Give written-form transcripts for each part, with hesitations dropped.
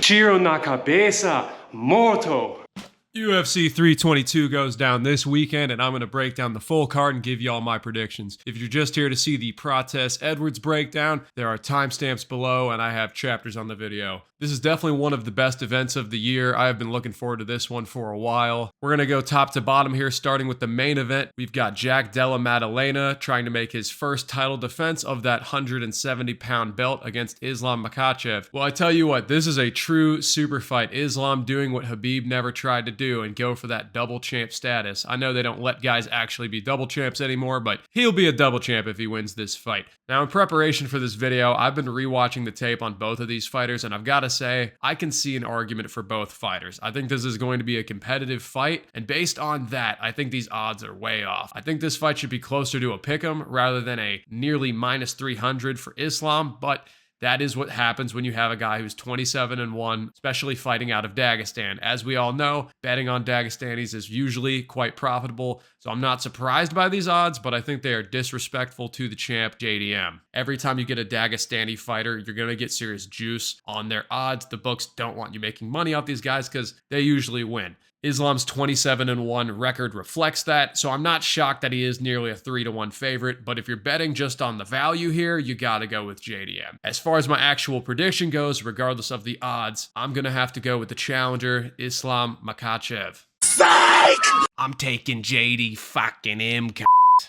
Tiro na cabeza, morto. UFC 322 goes down this weekend, and I'm going to break down the full card and give you all my predictions. If you're just here to see the Prates Edwards breakdown, there are timestamps below, and I have chapters on the video. This is definitely one of the best events of the year. I have been looking forward to this one for a while. We're going to go top to bottom here, starting with the main event. We've got Jack Della Maddalena trying to make his first title defense of that 170-pound belt against Islam Makhachev. Well, I tell you what, this is a true super fight. Islam doing what Khabib never tried to do and go for that double champ status. I know they don't let guys actually be double champs anymore, but he'll be a double champ if he wins this fight. Now, in preparation for this video, I've been rewatching the tape on both of these fighters, and I've got to say, I can see an argument for both fighters. I think this is going to be a competitive fight, and based on that, I think these odds are way off. I think this fight should be closer to a pick'em rather than a nearly minus 300 for Islam, but that is what happens when you have a guy who's 27-1, especially fighting out of Dagestan. As we all know, betting on Dagestanis is usually quite profitable, so I'm not surprised by these odds, but I think they are disrespectful to the champ, JDM. Every time you get a Dagestani fighter, you're going to get serious juice on their odds. The books don't want you making money off these guys because they usually win. Islam's 27-1 record reflects that, so I'm not shocked that he is nearly a 3-1 favorite, but if you're betting just on the value here, you gotta go with JDM. As far as my actual prediction goes, regardless of the odds, I'm gonna have to go with the challenger, Islam Makhachev. Psych! I'm taking JD fucking M.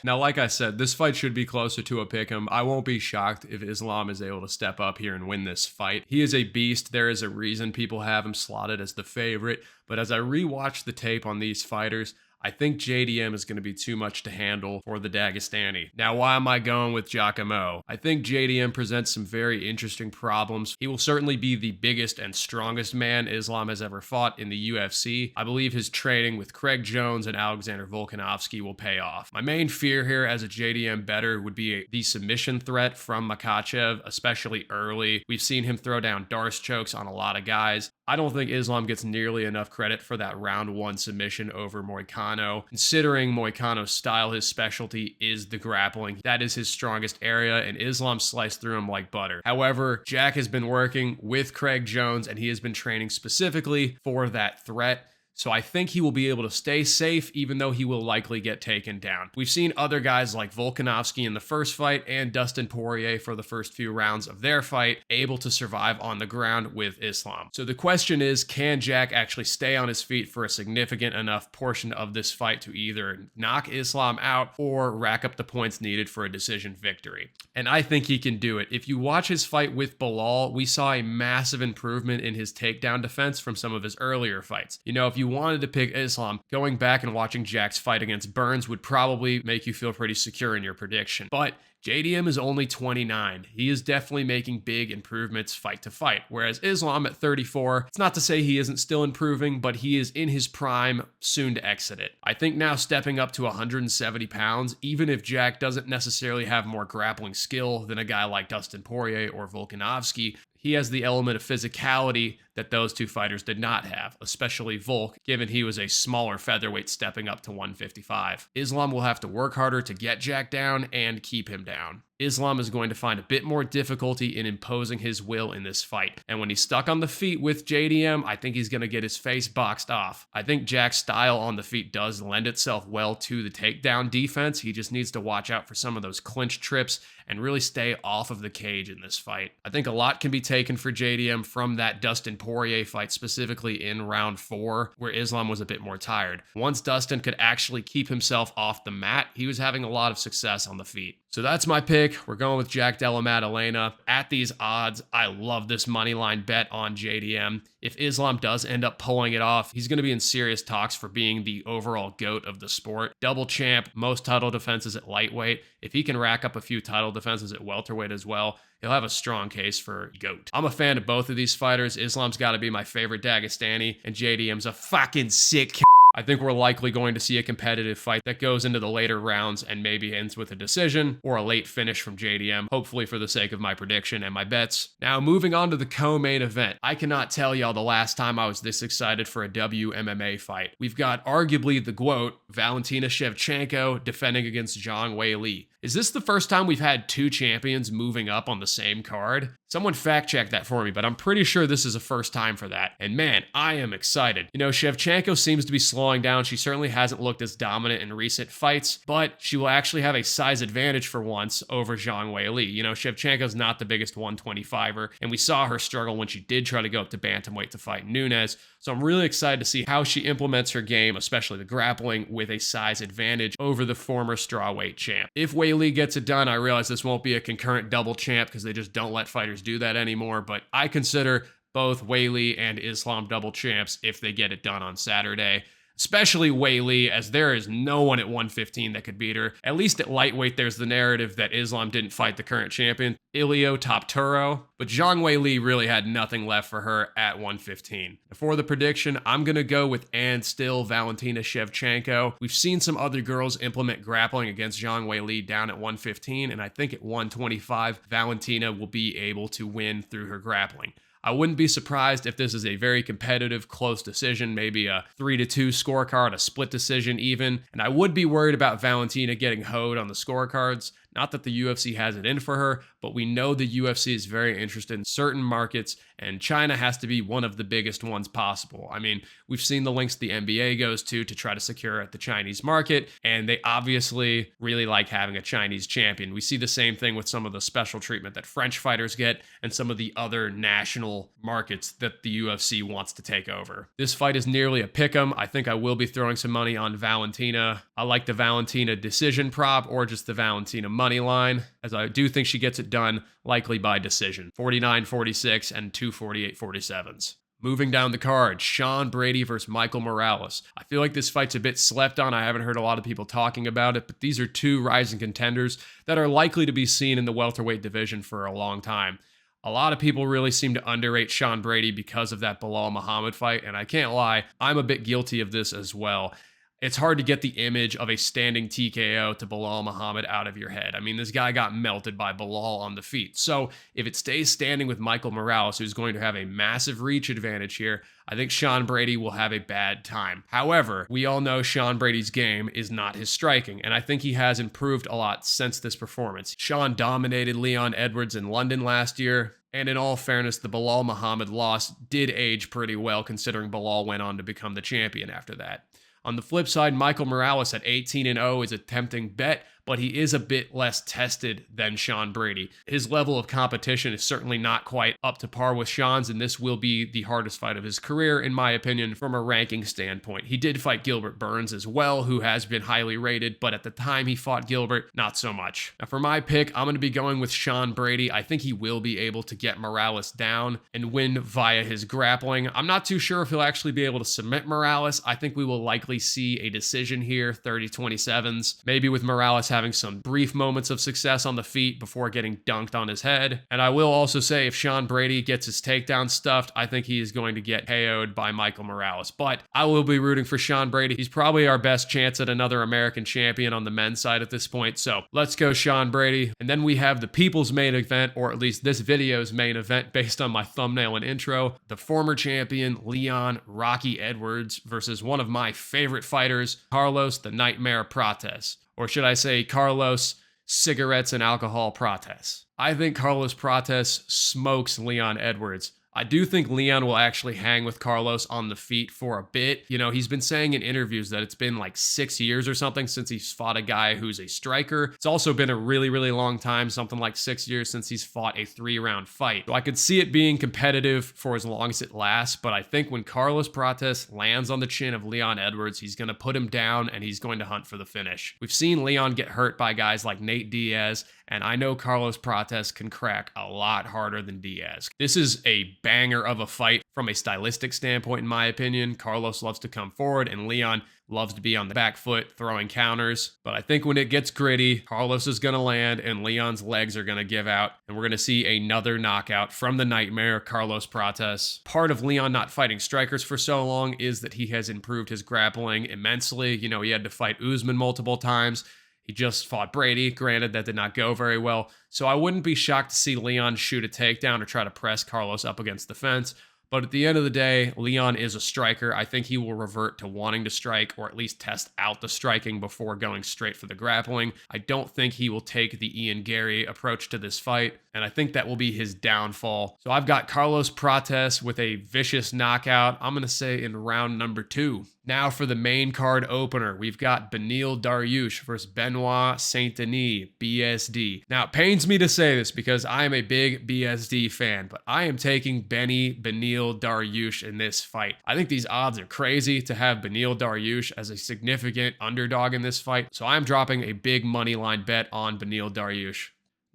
Now, like I said, this fight should be closer to a pick'em. I won't be shocked if Islam is able to step up here and win this fight. He is a beast. There is a reason people have him slotted as the favorite. But as I rewatch the tape on these fighters, I think JDM is going to be too much to handle for the Dagestani. Now, why am I going with Giacomo? I think JDM presents some very interesting problems. He will certainly be the biggest and strongest man Islam has ever fought in the UFC. I believe his training with Craig Jones and Alexander Volkanovski will pay off. My main fear here as a JDM bettor would be the submission threat from Makhachev, especially early. We've seen him throw down Darce chokes on a lot of guys. I don't think Islam gets nearly enough credit for that round one submission over Moicano. Considering Moicano's style, his specialty is the grappling. That is his strongest area, and Islam sliced through him like butter. However, Jack has been working with Craig Jones, and he has been training specifically for that threat. So I think he will be able to stay safe, even though he will likely get taken down. We've seen other guys like Volkanovski in the first fight and Dustin Poirier for the first few rounds of their fight able to survive on the ground with Islam. So the question is, can Jack actually stay on his feet for a significant enough portion of this fight to either knock Islam out or rack up the points needed for a decision victory? And I think he can do it. If you watch his fight with Bilal, we saw a massive improvement in his takedown defense from some of his earlier fights. You know, if you wanted to pick Islam, going back and watching Jack's fight against Burns would probably make you feel pretty secure in your prediction. But JDM is only 29. He is definitely making big improvements fight to fight, whereas Islam at 34, it's not to say he isn't still improving, but he is in his prime, soon to exit it. I think now stepping up to 170 pounds, even if Jack doesn't necessarily have more grappling skill than a guy like Dustin Poirier or Volkanovski, he has the element of physicality that those two fighters did not have, especially Volk, given he was a smaller featherweight stepping up to 155. Islam will have to work harder to get Jack down and keep him down. Islam is going to find a bit more difficulty in imposing his will in this fight. And when he's stuck on the feet with JDM, I think he's going to get his face boxed off. I think Jack's style on the feet does lend itself well to the takedown defense. He just needs to watch out for some of those clinch trips and really stay off of the cage in this fight. I think a lot can be taken for JDM from that Dustin Poirier fight, specifically in round 4, where Islam was a bit more tired. Once Dustin could actually keep himself off the mat, he was having a lot of success on the feet. So that's my pick. We're going with Jack Della Maddalena. At these odds, I love this money line bet on JDM. If Islam does end up pulling it off, he's going to be in serious talks for being the overall GOAT of the sport. Double champ, most title defenses at lightweight. If he can rack up a few title defenses at welterweight as well, he'll have a strong case for GOAT. I'm a fan of both of these fighters. Islam's got to be my favorite Dagestani, and JDM's a fucking sick I think we're likely going to see a competitive fight that goes into the later rounds and maybe ends with a decision or a late finish from JDM, hopefully for the sake of my prediction and my bets. Now, moving on to the co-main event. I cannot tell y'all the last time I was this excited for a WMMA fight. We've got arguably the GOAT, Valentina Shevchenko, defending against Weili. Is this the first time we've had two champions moving up on the same card? Someone fact check that for me, but I'm pretty sure this is a first time for that. And man, I am excited. You know, Shevchenko seems to be slowing down. She certainly hasn't looked as dominant in recent fights, but she will actually have a size advantage for once over Zhang Weili. You know, Shevchenko's not the biggest 125er, and we saw her struggle when she did try to go up to bantamweight to fight Nunes. So I'm really excited to see how she implements her game, especially the grappling, with a size advantage over the former strawweight champ. If Weili gets it done, I realize this won't be a concurrent double champ because they just don't let fighters do that anymore, but I consider both Weili and Islam double champs if they get it done on Saturday. Especially Weili, as there is no one at 115 that could beat her. At least at lightweight, there's the narrative that Islam didn't fight the current champion, Ilio Topturo, but Zhang Weili really had nothing left for her at 115. For the prediction, I'm going to go with Valentina Shevchenko. We've seen some other girls implement grappling against Zhang Weili down at 115, and I think at 125, Valentina will be able to win through her grappling. I wouldn't be surprised if this is a very competitive, close decision, maybe a 3-2 scorecard, a split decision even, and I would be worried about Valentina getting hoed on the scorecards. Not that the UFC has it in for her, but we know the UFC is very interested in certain markets, and China has to be one of the biggest ones possible. I mean, we've seen the links the NBA goes to try to secure at the Chinese market, and they obviously really like having a Chinese champion. We see the same thing with some of the special treatment that French fighters get and some of the other national markets that the UFC wants to take over. This fight is nearly a pick'em. I think I will be throwing some money on Valentina. I like the Valentina decision prop or just the Valentina money line, as I do think she gets it done, likely by decision. 49-46 and 2 48-47s. Moving down the card, Sean Brady versus Michael Morales. I feel like this fight's a bit slept on. I haven't heard a lot of people talking about it, but these are two rising contenders that are likely to be seen in the welterweight division for a long time. A lot of people really seem to underrate Sean Brady because of that Belal Muhammad fight, and I can't lie, I'm a bit guilty of this as well. It's hard to get the image of a standing TKO to Belal Muhammad out of your head. I mean, this guy got melted by Belal on the feet. So if it stays standing with Michael Morales, who's going to have a massive reach advantage here, I think Sean Brady will have a bad time. However, we all know Sean Brady's game is not his striking, and I think he has improved a lot since this performance. Sean dominated Leon Edwards in London last year, and in all fairness, the Belal Muhammad loss did age pretty well considering Belal went on to become the champion after that. On the flip side, Michael Morales at 18-0 is a tempting bet, but he is a bit less tested than Sean Brady. His level of competition is certainly not quite up to par with Sean's, and this will be the hardest fight of his career, in my opinion, from a ranking standpoint. He did fight Gilbert Burns as well, who has been highly rated, but at the time he fought Gilbert, not so much. Now for my pick, I'm going to be going with Sean Brady. I think he will be able to get Morales down and win via his grappling. I'm not too sure if he'll actually be able to submit Morales. I think we will likely see a decision here, 30-27s, maybe with Morales having some brief moments of success on the feet before getting dunked on his head. And I will also say if Sean Brady gets his takedown stuffed, I think he is going to get KO'd by Michael Morales. But I will be rooting for Sean Brady. He's probably our best chance at another American champion on the men's side at this point. So let's go Sean Brady. And then we have the people's main event, or at least this video's main event based on my thumbnail and intro. The former champion Leon Rocky Edwards versus one of my favorite fighters, Carlos the Nightmare Prates. Or should I say Carlos Cigarettes and Alcohol Prates. I think Carlos Prates smokes Leon Edwards. I do think Leon will actually hang with Carlos on the feet for a bit. You know, he's been saying in interviews that it's been like 6 years or something since he's fought a guy who's a striker. It's also been a really, really long time, something like 6 years since he's fought a 3-round fight. So I could see it being competitive for as long as it lasts, but I think when Carlos Prates lands on the chin of Leon Edwards, he's going to put him down and he's going to hunt for the finish. We've seen Leon get hurt by guys like Nate Diaz, and I know Carlos Prates can crack a lot harder than Diaz. This is a banger of a fight from a stylistic standpoint, in my opinion. Carlos loves to come forward, and Leon loves to be on the back foot, throwing counters. But I think when it gets gritty, Carlos is going to land, and Leon's legs are going to give out, and we're going to see another knockout from the Nightmare, Carlos Prates. Part of Leon not fighting strikers for so long is that he has improved his grappling immensely. You know, he had to fight Usman multiple times. He just fought Brady. Granted, that did not go very well. So I wouldn't be shocked to see Leon shoot a takedown or try to press Carlos up against the fence. But at the end of the day, Leon is a striker. I think he will revert to wanting to strike, or at least test out the striking before going straight for the grappling. I don't think he will take the Ian Gary approach to this fight, and I think that will be his downfall. So I've got Carlos Prates with a vicious knockout. I'm going to say in round number 2. Now for the main card opener, we've got Beneil Dariush versus Benoit Saint-Denis, BSD. Now, it pains me to say this because I am a big BSD fan, but I am taking Beneil Dariush in this fight. I think these odds are crazy to have Beneil Dariush as a significant underdog in this fight, so I'm dropping a big money line bet on Beneil Dariush.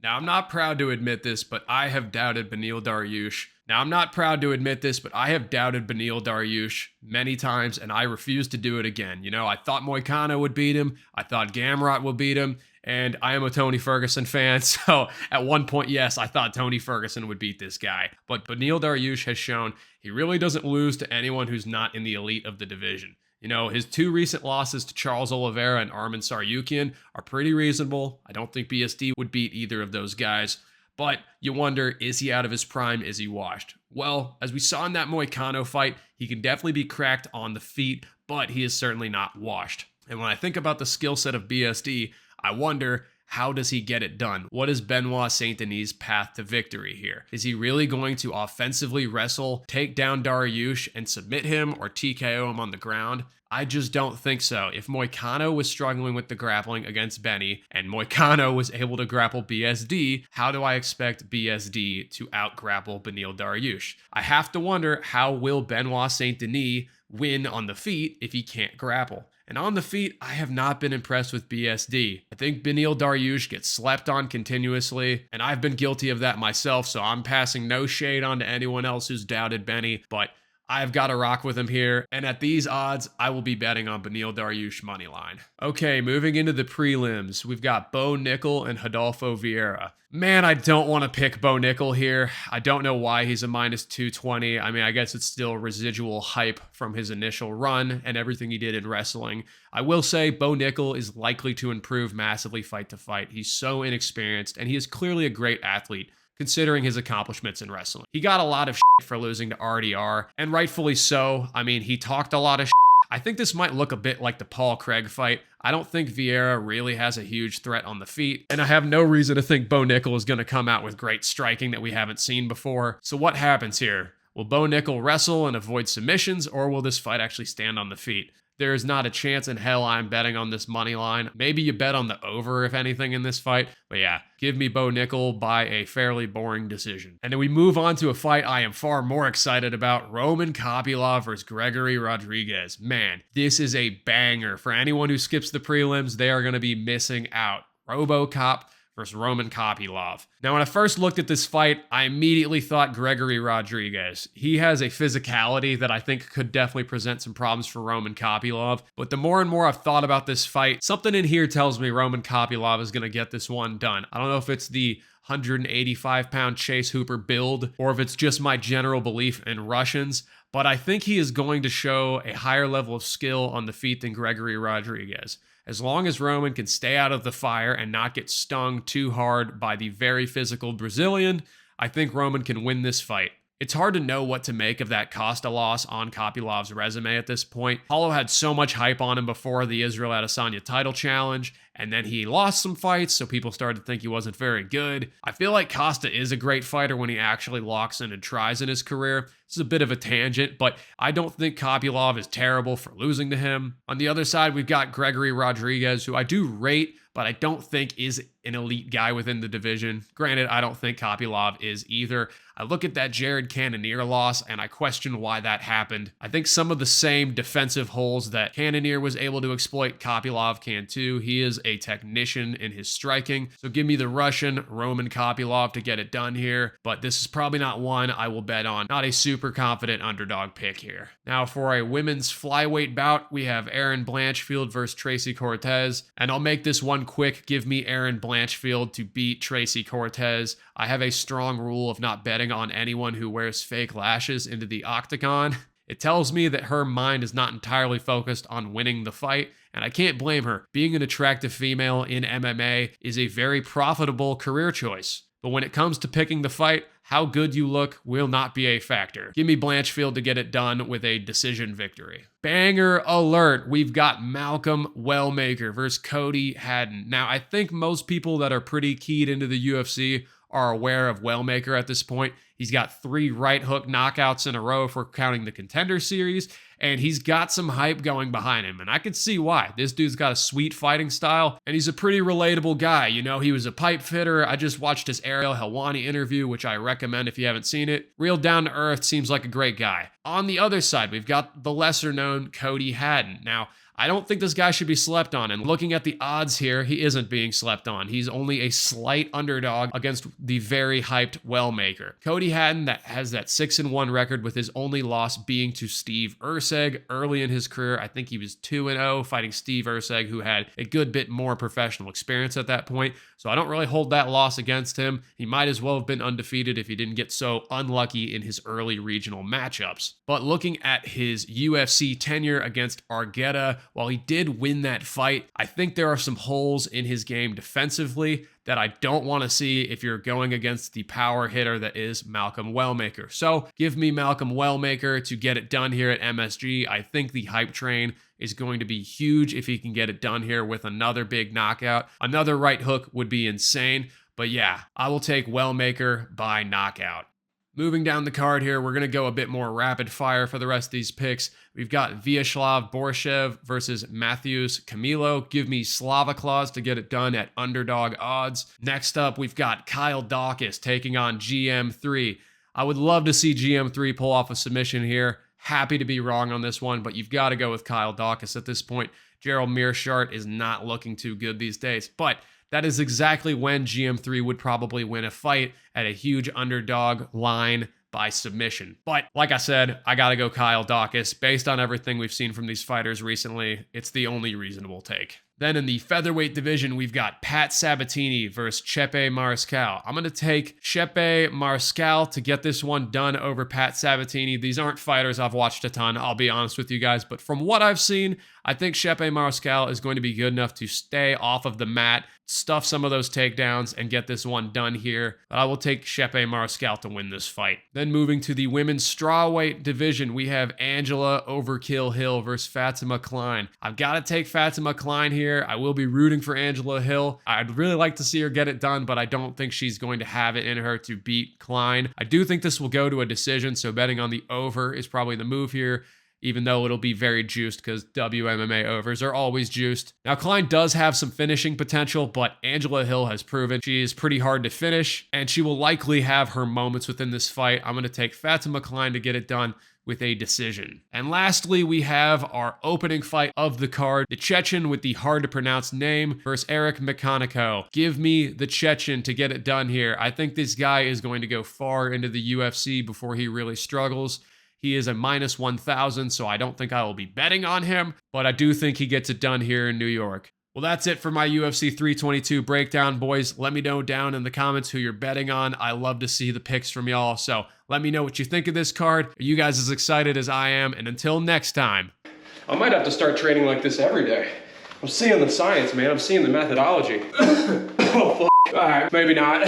Now, I'm not proud to admit this, but I have doubted Beneil Dariush many times, and I refuse to do it again. You know, I thought Moicano would beat him. I thought Gamrot would beat him. And I am a Tony Ferguson fan, so at one point, yes, I thought Tony Ferguson would beat this guy. But Beneil Dariush has shown he really doesn't lose to anyone who's not in the elite of the division. You know, his 2 recent losses to Charles Oliveira and Arman Tsarukyan are pretty reasonable. I don't think BSD would beat either of those guys. But you wonder, is he out of his prime? Is he washed? Well, as we saw in that Moicano fight, he can definitely be cracked on the feet, but he is certainly not washed. And when I think about the skill set of BSD, I wonder, how does he get it done? What is Benoit Saint-Denis' path to victory here? Is he really going to offensively wrestle, take down Dariush, and submit him or TKO him on the ground? I just don't think so. If Moicano was struggling with the grappling against Benny, and Moicano was able to grapple BSD, how do I expect BSD to out-grapple Beneil Dariush? I have to wonder, how will Benoit Saint-Denis win on the feet if he can't grapple? And on the feet, I have not been impressed with BSD. I think Beneil Dariush gets slept on continuously, and I've been guilty of that myself, so I'm passing no shade on to anyone else who's doubted Benny, but I've got to rock with him here, and at these odds, I will be betting on Beneil Dariush moneyline. Okay, moving into the prelims, we've got Bo Nickel and Rodolfo Vieira. Man, I don't want to pick Bo Nickel here. I don't know why he's a minus 220. I mean, I guess it's still residual hype from his initial run and everything he did in wrestling. I will say Bo Nickel is likely to improve massively fight to fight. He's so inexperienced, and he is clearly a great athlete, considering his accomplishments in wrestling. He got a lot of shit for losing to RDR, and rightfully so. I mean, he talked a lot of shit. I think this might look a bit like the Paul Craig fight. I don't think Vieira really has a huge threat on the feet, and I have no reason to think Bo Nickel is going to come out with great striking that we haven't seen before. So what happens here? Will Bo Nickel wrestle and avoid submissions, or will this fight actually stand on the feet? There is not a chance in hell I'm betting on this money line. Maybe you bet on the over, if anything, in this fight. But yeah, give me Bo Nickel by a fairly boring decision. And then we move on to a fight I am far more excited about. Roman Kopylov versus Gregory Rodriguez. Man, this is a banger. For anyone who skips the prelims, they are going to be missing out. RoboCop versus Roman Kopylov. Now, when I first looked at this fight, I immediately thought Gregory Rodriguez. He has a physicality that I think could definitely present some problems for Roman Kopylov, but the more and more I've thought about this fight, something in here tells me Roman Kopylov is going to get this one done. I don't know if it's the 185-pound Chase Hooper build, or if it's just my general belief in Russians, but I think he is going to show a higher level of skill on the feet than Gregory Rodriguez. As long as Roman can stay out of the fire and not get stung too hard by the very physical Brazilian, I think Roman can win this fight. It's hard to know what to make of that Costa loss on Kopylov's resume at this point. Paulo had so much hype on him before the Israel Adesanya title challenge, and then he lost some fights, so people started to think he wasn't very good. I feel like Costa is a great fighter when he actually locks in and tries in his career. This is a bit of a tangent, but I don't think Kopylov is terrible for losing to him. On the other side, we've got Gregory Rodriguez, who I do rate, but I don't think is an elite guy within the division. Granted, I don't think Kopylov is either. I look at that Jared Cannonier loss, and I question why that happened. I think some of the same defensive holes that Cannonier was able to exploit, Kopylov can too. He is a technician in his striking. So give me the Russian Roman Kopylov to get it done here, but this is probably not one I will bet on. Not a super confident underdog pick here. Now for a women's flyweight bout, we have Erin Blanchfield versus Tracy Cortez, and I'll make this one quick. Give me Erin Blanchfield to beat Tracy Cortez. I have a strong rule of not betting on anyone who wears fake lashes into the octagon. It tells me that her mind is not entirely focused on winning the fight, and I can't blame her. Being an attractive female in MMA is a very profitable career choice. But when it comes to picking the fight, how good you look will not be a factor. Give me Blanchfield to get it done with a decision victory. Banger alert, we've got Malcolm Wellmaker versus Cody Haddon. Now, I think most people that are pretty keyed into the UFC are aware of Wellmaker at this point. He's got 3 right hook knockouts in a row if we're counting the Contender Series, and he's got some hype going behind him, and I can see why. This dude's got a sweet fighting style, and he's a pretty relatable guy. You know, he was a pipe fitter. I just watched his Ariel Helwani interview, which I recommend if you haven't seen it. Real down to earth, seems like a great guy. On the other side, we've got the lesser known Cody Haddon. Now, I don't think this guy should be slept on, and looking at the odds here, he isn't being slept on. He's only a slight underdog against the very hyped Wellmaker. Cody Haddon that has that 6-1 record, with his only loss being to Steve Erceg early in his career. I think he was 2-0 fighting Steve Erceg, who had a good bit more professional experience at that point. So I don't really hold that loss against him. He might as well have been undefeated if he didn't get so unlucky in his early regional matchups. But looking at his UFC tenure against Argueta, while he did win that fight, I think there are some holes in his game defensively that I don't want to see if you're going against the power hitter that is Malcolm Wellmaker. So give me Malcolm Wellmaker to get it done here at MSG. I think the hype train is going to be huge if he can get it done here with another big knockout. Another right hook would be insane. But yeah, I will take Wellmaker by knockout. Moving down the card here, we're going to go a bit more rapid fire for the rest of these picks. We've got Vyacheslav Borshev versus Matthews Camilo. Give me Slava to get it done at underdog odds. Next up, we've got Kyle Dawkins taking on GM3. I would love to see GM3 pull off a submission here. Happy to be wrong on this one, but you've got to go with Kyle Dawkins at this point. Gerald Meerschaert is not looking too good these days, but that is exactly when GM3 would probably win a fight at a huge underdog line by submission. But like I said, I got to go Kyle Dawkins. Based on everything we've seen from these fighters recently, it's the only reasonable take. Then in the featherweight division, we've got Pat Sabatini versus Chepe Mariscal. I'm going to take Chepe Mariscal to get this one done over Pat Sabatini. These aren't fighters I've watched a ton, I'll be honest with you guys, but from what I've seen, I think Chepe Mariscal is going to be good enough to stay off of the mat, stuff some of those takedowns, and get this one done here. But I will take Chepe Mariscal to win this fight. Then moving to the women's strawweight division, we have Angela Overkill Hill versus Fatima Klein. I've got to take Fatima Klein here. I will be rooting for Angela Hill. I'd really like to see her get it done, but I don't think she's going to have it in her to beat Klein. I do think this will go to a decision, so betting on the over is probably the move here, even though it'll be very juiced because WMMA overs are always juiced. Now, Klein does have some finishing potential, but Angela Hill has proven she is pretty hard to finish, and she will likely have her moments within this fight. I'm going to take Fatima Klein to get it done with a decision. And lastly, we have our opening fight of the card, the Chechen with the hard to pronounce name versus Eric Mechanico. Give me the Chechen to get it done here. I think this guy is going to go far into the UFC before he really struggles. He is a minus 1,000, so I don't think I will be betting on him, but I do think he gets it done here in New York. Well, that's it for my UFC 322 breakdown, boys. Let me know down in the comments who you're betting on. I love to see the picks from y'all, so let me know what you think of this card. Are you guys as excited as I am? And until next time. I might have to start training like this every day. I'm seeing the science, man. I'm seeing the methodology. Oh, f***. All right, maybe not.